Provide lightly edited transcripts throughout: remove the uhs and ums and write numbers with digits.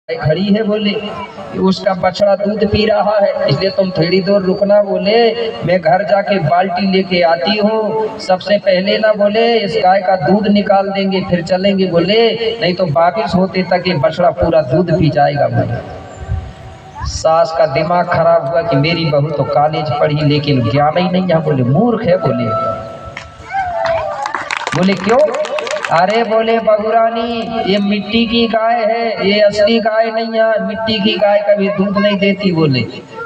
खड़ी है बोले, उसका बछड़ा दूध पी रहा है, इसलिए तुम थोड़ी देर रुकना। बोले मैं घर जाके बाल्टी लेके आती हूँ, सबसे पहले ना बोले इस गाय का दूध निकाल देंगे फिर चलेंगे। बोले नहीं तो वापिस होते तक ये बछड़ा पूरा दूध पी जाएगा। बोले सास का दिमाग खराब हुआ कि मेरी बहू तो कॉलेज पढ़ी लेकिन ज्ञान ही नहीं है। बोले मूर्ख है। बोले क्यों? अरे बोले बहुरानी ये मिट्टी की गाय है, ये असली गाय नहीं है। मिट्टी की गाय कभी दूध नहीं देती बोले,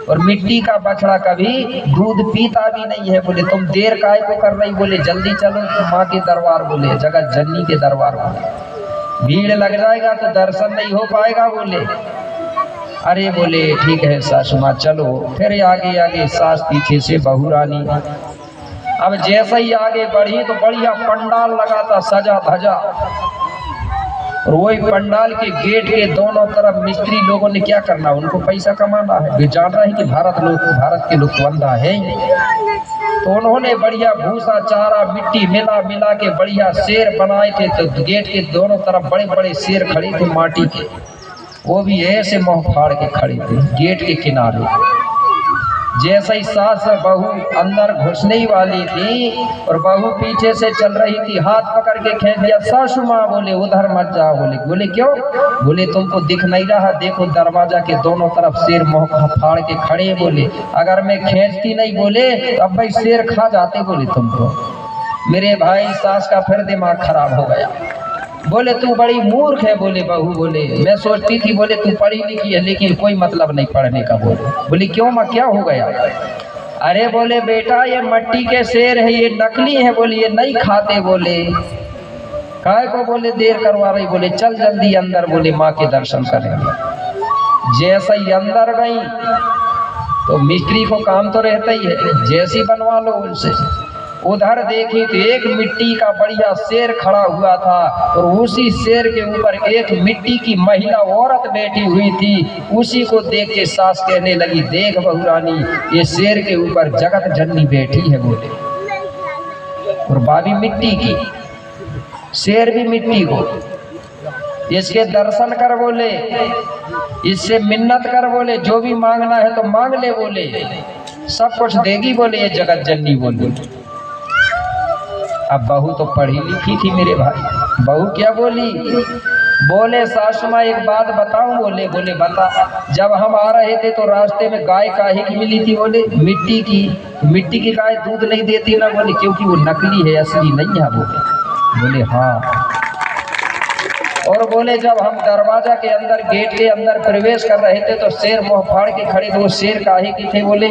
और मिट्टी का बछड़ा कभी दूध पीता भी नहीं है। बोले तुम देर काय को कर रही? बोले जल्दी चलो माँ के दरबार, बोले जगत जननी के दरबार। बोले भीड़ लग जाएगा तो दर्शन नहीं हो पाएगा। बोले अरे बोले ठीक है सासु माँ चलो। फिर आगे आगे सास पीछे से बहुरानी। अब जैसे ही आगे बढ़ी तो बढ़िया पंडाल लगा था सजा धजा, और वही पंडाल के गेट के दोनों तरफ मिस्त्री लोगों ने क्या करना, उनको पैसा कमाना है। वे जान रहे हैं कि भारत के लोग तो अंधा है, तो उन्होंने बढ़िया भूसा चारा मिट्टी मिला मिला के बढ़िया शेर बनाए थे। तो गेट के दोनों तरफ बड़े बड़े शेर खड़े थे माटी के, वो भी ऐसे मुंह फाड़ के खड़े थे गेट के किनारे। जैसे ही सास बहू अंदर घुसने वाली थी और बहू पीछे से चल रही थी, हाथ पकड़ के खींच दिया। सासू माँ बोले उधर मत जाओ। बोले क्यों? बोले तुमको दिख नहीं रहा? देखो दरवाजा के दोनों तरफ शेर मुंह फाड़ के खड़े। बोले अगर मैं खींचती नहीं बोले तो अब भाई शेर खा जाते। बोले तुमको। मेरे भाई सास का फिर दिमाग खराब हो गया। बोले तू बड़ी मूर्ख है। बोले बहू बोले मैं सोचती थी बोले तू पढ़ी लिखी है लेकिन कोई मतलब नहीं पढ़ने का। बोले क्यों माँ क्या हो गया? अरे बोले बेटा ये मट्टी के शेर है, ये नकली है। बोले ये नहीं खाते। बोले काय को? बोले देर करवा रही। बोले चल जल्दी अंदर, बोले माँ के दर्शन करेंगे। जैसे ही अंदर गई तो मिस्त्री को काम तो रहता ही है, जैसी बनवा लो उनसे। उधर देखी तो एक मिट्टी का बढ़िया शेर खड़ा हुआ था, और उसी शेर के ऊपर एक मिट्टी की महिला औरत बैठी हुई थी। उसी को देख के सास कहने लगी देख बहुरानी ये शेर के ऊपर जगत जननी बैठी है। बोले और बाबी मिट्टी की, शेर भी मिट्टी को, इसके दर्शन कर। बोले इससे मिन्नत कर। बोले जो भी मांगना है तो मांग ले। बोले सब कुछ देगी। बोले ये जगत जननी। बोले अब बहू तो पढ़ी लिखी थी मेरे भाई। बहू क्या बोली? बोले सासू माँ एक बात बताऊं? बोले बता। जब हम आ रहे थे तो रास्ते में गाय काहे की मिली थी? बोले मिट्टी की। मिट्टी की गाय दूध नहीं देती ना? बोले क्योंकि वो नकली है, असली नहीं है। बोले हाँ। और बोले जब हम दरवाजा के अंदर गेट के अंदर प्रवेश कर रहे थे तो शेर मुंह फाड़ के खड़े थे। वो शेर काहे की थे? बोले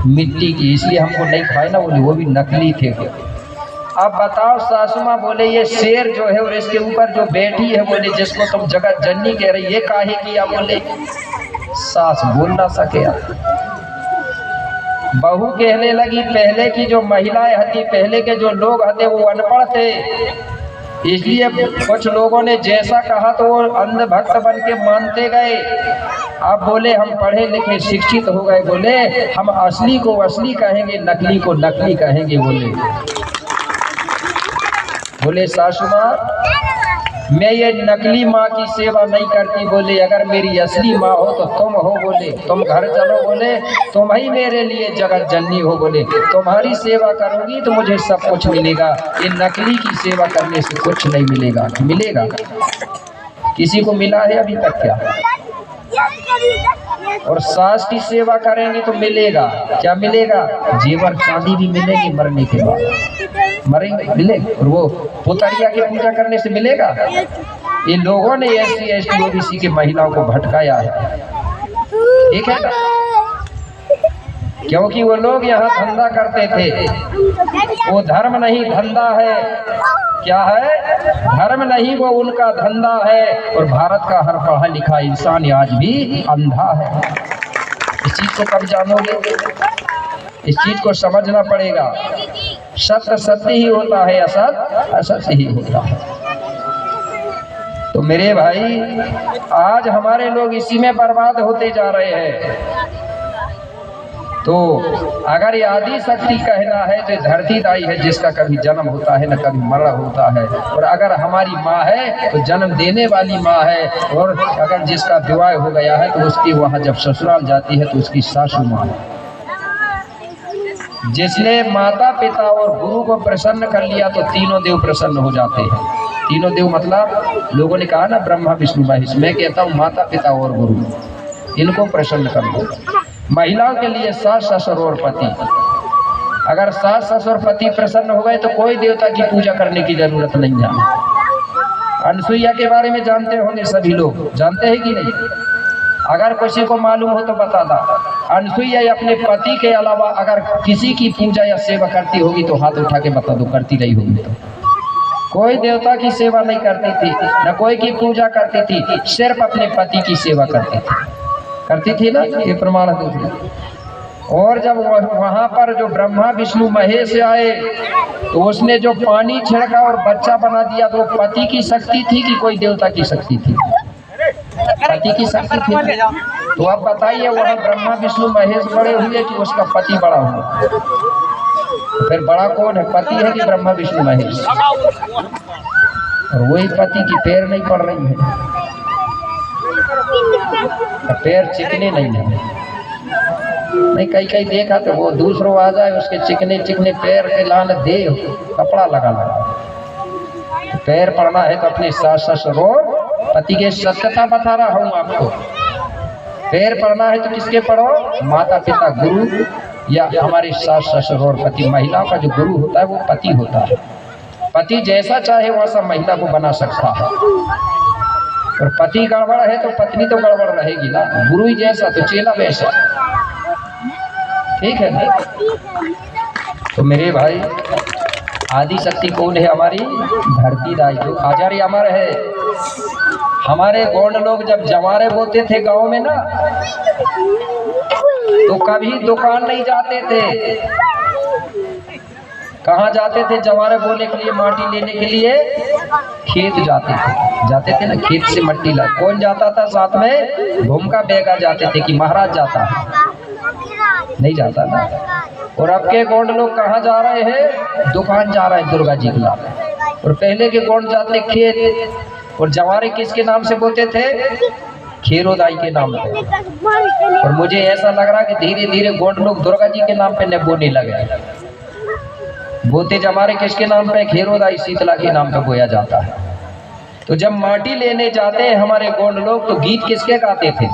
मिट्टी की, इसलिए हमको नहीं खाए ना। बोले वो भी नकली थे। अब बताओ सासू माँ बोले ये शेर जो है और इसके ऊपर जो बैठी है बोले जिसको तुम जगत जननी कह रही, ये काहे किया? बोले सास बोल ना सके। बहू कहने लगी पहले की जो महिलाएं हती, पहले के जो लोग हते वो अनपढ़ थे, इसलिए कुछ लोगों ने जैसा कहा तो वो अंधभक्त बन के मानते गए। अब बोले हम पढ़े लिखे शिक्षित हो गए, बोले हम असली को असली कहेंगे, नकली को नकली कहेंगे। बोले सासू माँ मैं ये नकली माँ की सेवा नहीं करती। बोले अगर मेरी असली माँ हो तो तुम हो। बोले तुम घर चलो। बोले तुम ही मेरे लिए जगत जननी हो। बोले तुम्हारी सेवा करूंगी तो मुझे सब कुछ मिलेगा, ये नकली की सेवा करने से कुछ नहीं मिलेगा। मिलेगा किसी को मिला है अभी तक क्या? और सास की सेवा करेंगे तो मिलेगा क्या? मिलेगा जेवर चांदी भी मिलेगी मरने के बाद, मरेंगे मिलेगा। और वो पुतरिया की पूजा करने से मिलेगा? ये लोगों ने SC ST OBC की महिलाओं को भटकाया है, ठीक है ना? क्योंकि वो लोग यहाँ धंधा करते थे। वो धर्म नहीं धंधा है। क्या है? धर्म नहीं, वो उनका धंधा है। और भारत का हर पढ़ा लिखा इंसान आज भी अंधा है। इस चीज को कब जानोगे? इस चीज को समझना पड़ेगा। सत्य सत्य ही होता है, असत असत्य ही होता है। तो मेरे भाई आज हमारे लोग इसी में बर्बाद होते जा रहे हैं। तो अगर ये आदि शक्ति कहना है तो धरती दाई है, जिसका कभी जन्म होता है न कभी मरण होता है। और अगर हमारी माँ है तो जन्म देने वाली माँ है, और अगर जिसका विवाह हो गया है तो उसकी वहाँ जब ससुराल जाती है तो उसकी सासू माँ है। जिसने माता पिता और गुरु को प्रसन्न कर लिया तो तीनों देव प्रसन्न हो जाते हैं। तीनों देव मतलब लोगों ने कहा ना ब्रह्मा विष्णु महेश, मैं कहता हूँ माता पिता और गुरु, इनको प्रसन्न कर लो। महिलाओं के लिए सास ससुर और पति, अगर सास ससुर पति प्रसन्न हो गए तो कोई देवता की पूजा करने की जरूरत नहीं है। अनसुईया के बारे में जानते होंगे सभी लोग, जानते हैं कि नहीं? अगर किसी को मालूम हो तो बता दा। अनसुईया अपने पति के अलावा अगर किसी की पूजा या सेवा करती होगी तो हाथ उठा के बता दो, करती रही होगी तो। कोई देवता की सेवा नहीं करती थी, न कोई की पूजा करती थी, सिर्फ अपने पति की सेवा करती थी ना, ये प्रमाण है। और जब वहां पर जो ब्रह्मा विष्णु महेश आए तो उसने जो पानी छिड़का और बच्चा बना दिया, तो पति की शक्ति थी कि कोई देवता की शक्ति थी? पति की शक्ति थी। तो अब बताइए वहाँ ब्रह्मा विष्णु महेश बड़े हुए कि उसका पति बड़ा हुआ? तो फिर बड़ा कौन है, पति है कि ब्रह्मा विष्णु महेश? और वही पति की पैर नहीं पड़ रही है, तो पैर चिकने नहीं है। नहीं कई देखा तो वो दूसरों आ जाए उसके चिकने चिकने पैर के लाल दे कपड़ा लगा तो पैर पड़ना है तो अपने सास ससुर और पति के सत्यता बता रहा हूँ आपको। पैर पड़ना है तो किसके पढ़ो? माता पिता गुरु या हमारे सास ससुर और पति। महिला का जो गुरु होता है वो पति होता है। पति जैसा चाहे वैसा महिला को बना सकता है, और पति गड़बड़ है तो पत्नी तो गड़बड़ रहेगी ना। गुरु ही जैसा तो चेला वैसा, ठीक है ना? तो मेरे भाई आदि शक्ति कौन है? हमारी धरती दाई जो आचार्य अमर है। हमारे गौंड लोग जब जवारे बोते थे गांव में ना, तो कभी दुकान नहीं जाते थे। कहाँ जाते थे जवारे बोने के लिए? माटी लेने के लिए खेत जाते थे ना, खेत से मट्टी ला। कौन जाता था साथ में? भूमका बेगा जाते थे कि महाराज जाता है? नहीं जाता था। और अब के गौंड लोग कहाँ जा रहे हैं? दुकान जा रहे हैं दुर्गा जी के। और पहले के गौंड जाते खेत। और जवारे किसके नाम से बोते थे? खेरोदाई के नाम पे। और मुझे ऐसा लग रहा कि धीरे धीरे गौंड लोग दुर्गा जी के नाम पे न बोने लगे। बोते जवारे किसके नाम पे? खेरोदाई शीतला के नाम पे बोया जाता है। तो जब माटी लेने जाते हैं हमारे गौंड लोग तो गीत किसके गाते थे?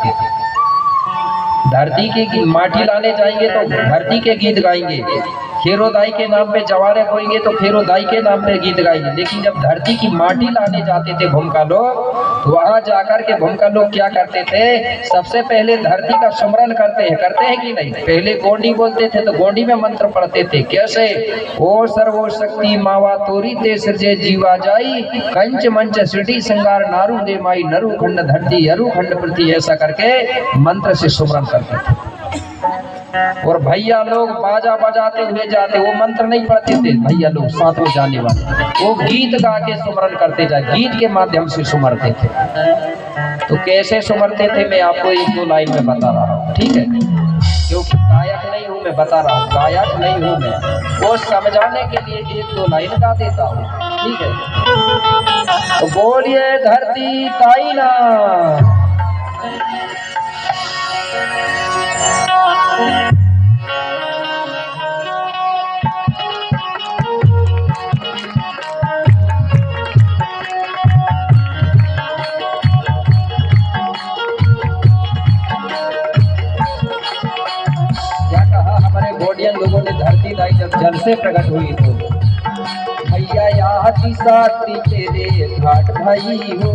धरती की माटी लाने जाएंगे तो धरती के गीत गाएंगे। खेरोदाई के नाम पे जवारे बोएंगे तो खेरोदाई के नाम पे गीत गाएंगे। लेकिन जब धरती की माटी लाने जाते थे भूमका लोग, तो वहां जाकर के भूमका लोग क्या करते थे? सबसे पहले धरती का सुमरन करते हैं कि नहीं? पहले गोंडी बोलते थे तो गोंडी में मंत्र पढ़ते थे। कैसे? ओ सर्वो शक्ति मावा तोरी ते सृजे जीवा जाई, कंच मंच सृष्टि श्रृंगार नारू दे माई, नरु खंड धरती अरु खंड पृथ्वी, ऐसा करके मंत्र से सुमरन करते थे। और भैया लोग बाजा बजाते हुए जाते, वो मंत्र नहीं पढ़ते थे भैया लोग, साथ में जाने वाले वो गीत गा के सुमरन करते जाए, गीत के माध्यम से सुमरते थे। तो कैसे सुमरते थे मैं आपको एक दो लाइन में बता रहा हूँ, ठीक है? क्योंकि गायक नहीं हूँ मैं, बता रहा हूँ गायक नहीं हूँ मैं, वो समझाने के लिए एक दो लाइन गा देता हूँ, ठीक है? तो बोलिए धरती ताई ना। लोगों ने धरती दाई जब जल से प्रकट हुई तो भैया यहाँ की शक्ति तेरे घाट भाई हो।